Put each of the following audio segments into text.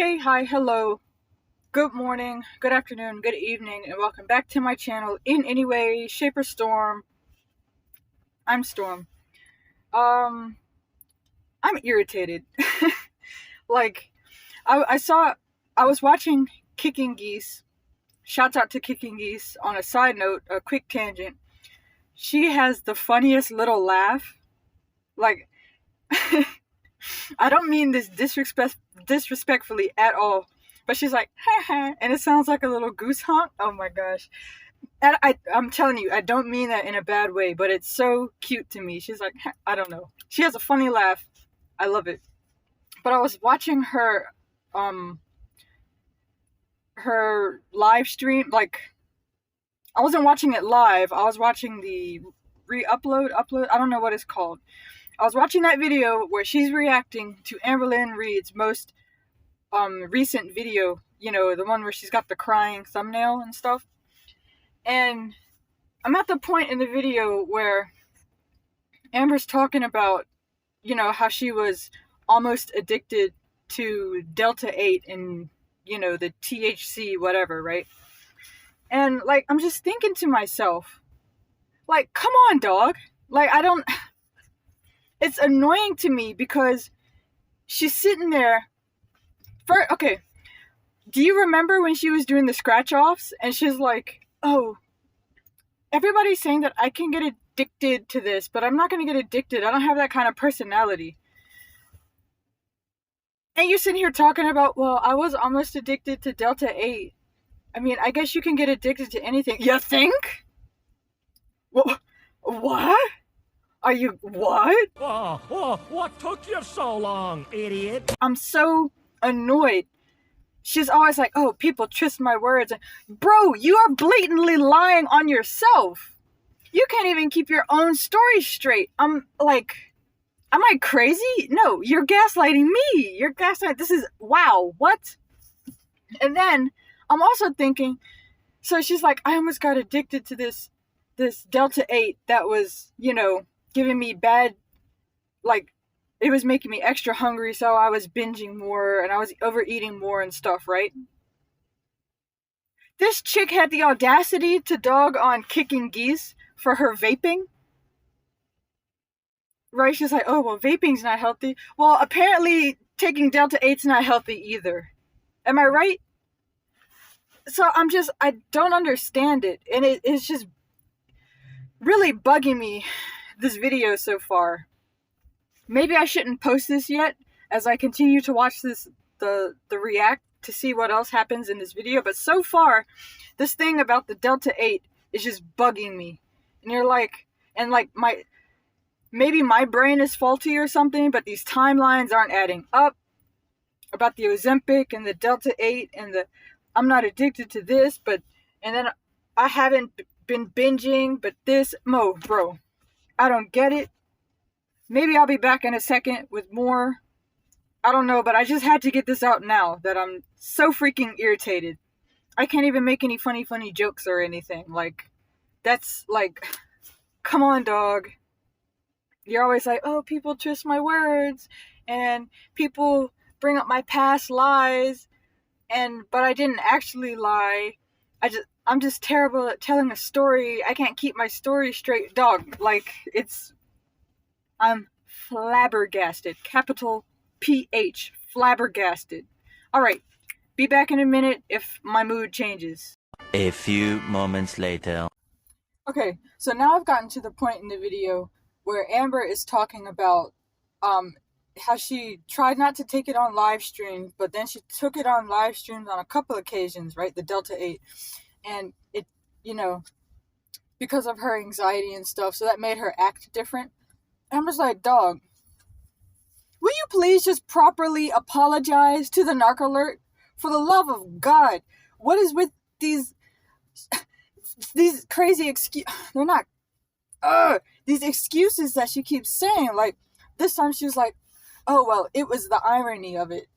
Hey, hi, hello, good morning, good afternoon, good evening, and welcome back to my channel in any way, shape, or storm. I'm Storm. Um, I'm irritated. like, I was watching Kicking Geese. Shouts out to Kicking Geese. On a side note, a quick tangent. She has the funniest little laugh. Like, I don't mean this disrespectfully at all, but she's like, ha ha, and it sounds like a little goose honk. Oh my gosh. And I'm telling you, I don't mean that in a bad way, but it's so cute to me. She's like, I don't know. She has a funny laugh. I love it. But I was watching um, her live stream. Like, I wasn't watching it live. I was watching the upload. I don't know what it's called. I was watching that video where she's reacting to Amberlynn Reid's most recent video. You know, the one where she's got the crying thumbnail and stuff. And I'm at the point in the video where Amber's talking about, you know, how she was almost addicted to Delta 8 and, you know, the THC, whatever, right? And, like, I'm just thinking to myself, like, come on, dog. Like, it's annoying to me because she's sitting there. Okay, do you remember when she was doing the scratch-offs? And she's like, oh, everybody's saying that I can get addicted to this, but I'm not going to get addicted. I don't have that kind of personality. And you're sitting here talking about, well, I was almost addicted to Delta 8. I mean, I guess you can get addicted to anything. You think? What? Are you, what? What took you so long, idiot? I'm so annoyed. She's always like, oh, people twist my words. Bro, you are blatantly lying on yourself. You can't even keep your own story straight. I'm like, am I crazy? No, you're gaslighting me. You're gaslighting. This is, wow, what? And then I'm also thinking, so she's like, I almost got addicted to this Delta 8 that was, you know, giving me bad, like, it was making me extra hungry, so I was binging more and I was overeating more and stuff, right? This chick had the audacity to dog on Kicking Geese for her vaping. Right? She's like, oh, well, vaping's not healthy. Well, apparently taking Delta 8's not healthy either. Am I right? So I don't understand it. And it's just really bugging me, this video so far. Maybe I shouldn't post this yet as I continue to watch the react to see what else happens in this video. But so far, this thing about the Delta 8 is just bugging me. And you're like, and like maybe my brain is faulty or something, but these timelines aren't adding up about the Ozempic and the Delta 8 and I'm not addicted to this, and then I haven't been binging, but bro, I don't get it. Maybe I'll be back in a second with more. I don't know, but I just had to get this out now that I'm so freaking irritated. I can't even make any funny jokes or anything. Like, that's like, come on, dog. You're always like, oh, people twist my words and people bring up my past lies, but I didn't actually lie. I'm just terrible at telling a story. I can't keep my story straight, dog. Like, I'm flabbergasted. Capital PH. Flabbergasted. Alright, be back in a minute if my mood changes. A few moments later. Okay, so now I've gotten to the point in the video where Amber is talking about how she tried not to take it on live streams, but then she took it on live streams on a couple occasions, right? The Delta 8. And it, you know, because of her anxiety and stuff, so that made her act different. I'm just like, dog, will you please just properly apologize to the narc alert? For the love of God, what is with these crazy they're not, these excuses that she keeps saying. Like, this time she was like, oh, well, it was the irony of it.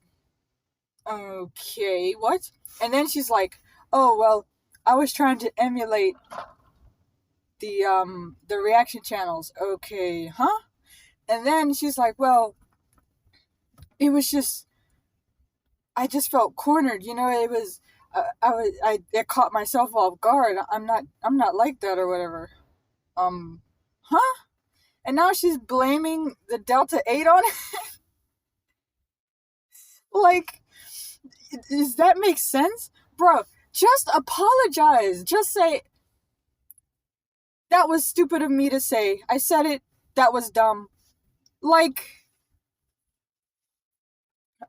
Okay, what? And then she's like, oh, well, I was trying to emulate the reaction channels. Okay, huh? And then she's like, well, it was just I just felt cornered. It was I caught myself off guard. I'm not like that or whatever. Huh? And now she's blaming the Delta 8 on it? Like, does that make sense? Bro, just apologize. Just say, that was stupid of me to say. I said it. That was dumb. Like,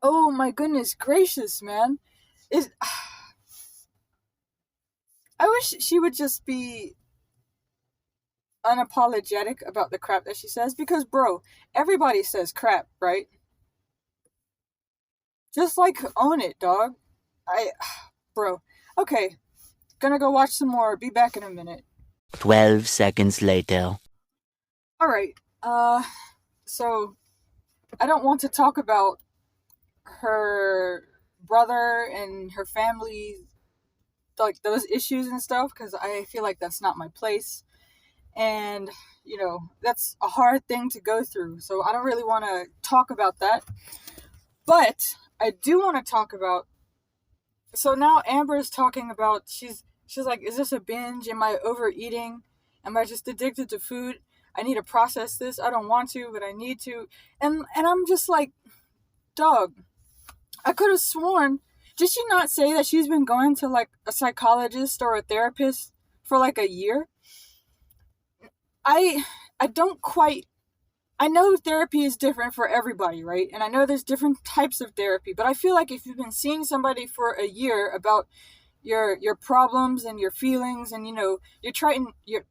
oh my goodness gracious, man. Is I wish she would just be unapologetic about the crap that she says, because bro, everybody says crap, right? Just like own it, dog. I bro. Okay. Gonna go watch some more. Be back in a minute. 12 seconds later. Alright. So I don't want to talk about her brother and her family, like those issues and stuff, because I feel like that's not my place. And, that's a hard thing to go through. So I don't really want to talk about that. But I do want to talk about. So now Amber is talking about, she's like, is this a binge? Am I overeating? Am I just addicted to food? I need to process this. I don't want to, but I need to. And I'm just like, dog, I could have sworn, did she not say that she's been going to like a psychologist or a therapist for like a year? I don't quite. I know therapy is different for everybody, right? And I know there's different types of therapy, but I feel like if you've been seeing somebody for a year about your problems and your feelings, and you're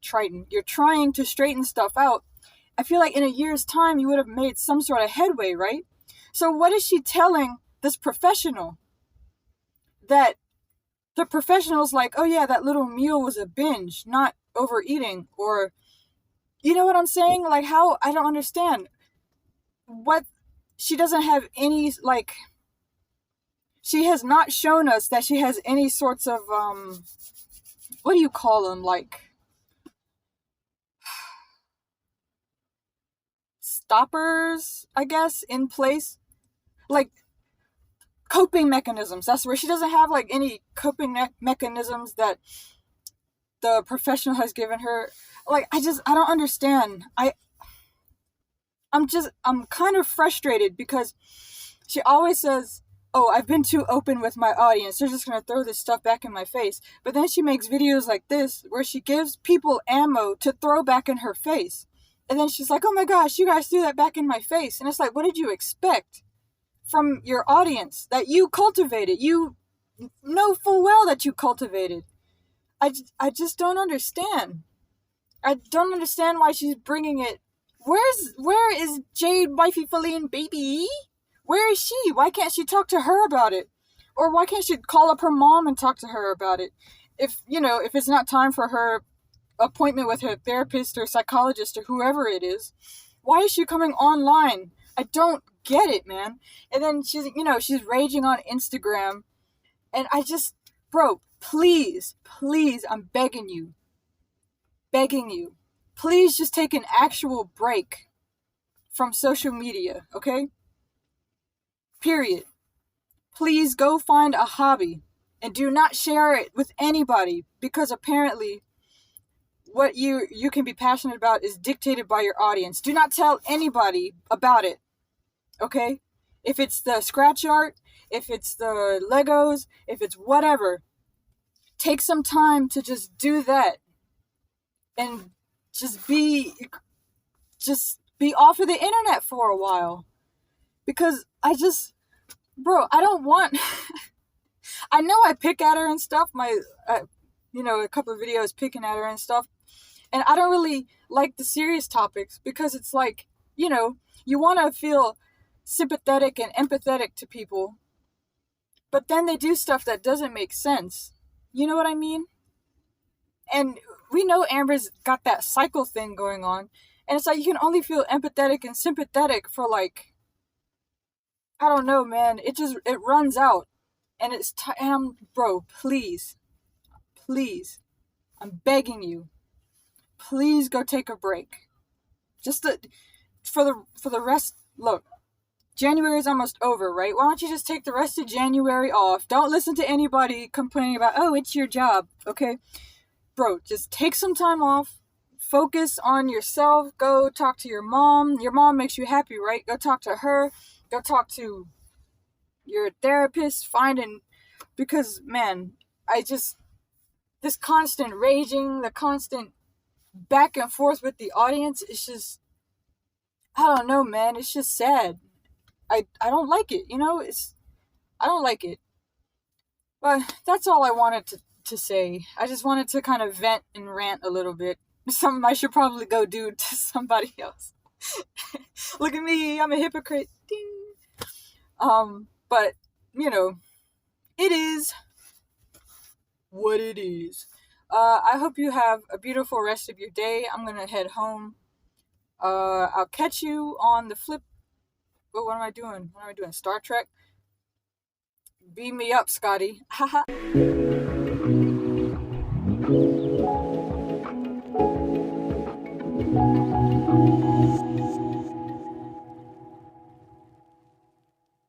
trying to straighten stuff out, I feel like in a year's time you would have made some sort of headway, right? So what is she telling this professional? That the professional's like, oh yeah, that little meal was a binge, not overeating, or you know what I'm saying? Like, how? I don't understand. What? She doesn't have any, like, she has not shown us that she has any sorts of, what do you call them? Like, stoppers, I guess, in place. Like, coping mechanisms. That's where she doesn't have, like, any coping mechanisms that the professional has given her. Like, I don't understand. I'm kind of frustrated because she always says, oh, I've been too open with my audience. They're just going to throw this stuff back in my face. But then she makes videos like this where she gives people ammo to throw back in her face. And then she's like, oh my gosh, you guys threw that back in my face. And it's like, what did you expect from your audience that you cultivated? You know full well that you cultivated. I just don't understand. I don't understand why she's bringing it. Where is Jade, wifey Feline, baby? Where is she? Why can't she talk to her about it? Or why can't she call up her mom and talk to her about it? If it's not time for her appointment with her therapist or psychologist or whoever it is, why is she coming online? I don't get it, man. And then she's raging on Instagram. And I just, bro, please, I'm begging you, please just take an actual break from social media, okay? Period. Please go find a hobby and do not share it with anybody, because apparently what you can be passionate about is dictated by your audience. Do not tell anybody about it, okay? If it's the scratch art, if it's the Legos, if it's whatever, take some time to just do that and just be off of the internet for a while. Because I don't want I know I pick at her and stuff, a couple of videos picking at her and stuff, and I don't really like the serious topics, because it's like, you want to feel sympathetic and empathetic to people, but then they do stuff that doesn't make sense. You know what I mean? And we know Amber's got that cycle thing going on, and it's like you can only feel empathetic and sympathetic for like, I don't know, man. It runs out, and it's bro, please, I'm begging you, please go take a break. Just for the rest. Look, January is almost over, right? Why don't you just take the rest of January off? Don't listen to anybody complaining about, oh, it's your job, okay? Bro, just take some time off. Focus on yourself. Go talk to your mom. Your mom makes you happy, right? Go talk to her. Go talk to your therapist. Because, man, this constant raging, the constant back and forth with the audience, it's just, I don't know, man. It's just sad. I don't like it, I don't like it. But that's all I wanted to say. I just wanted to kind of vent and rant a little bit. Something I should probably go do to somebody else. Look at me, I'm a hypocrite. Ding. But, it is what it is. I hope you have a beautiful rest of your day. I'm gonna head home. I'll catch you on the flip. What am I doing? Star Trek? Beam me up, Scotty. Haha.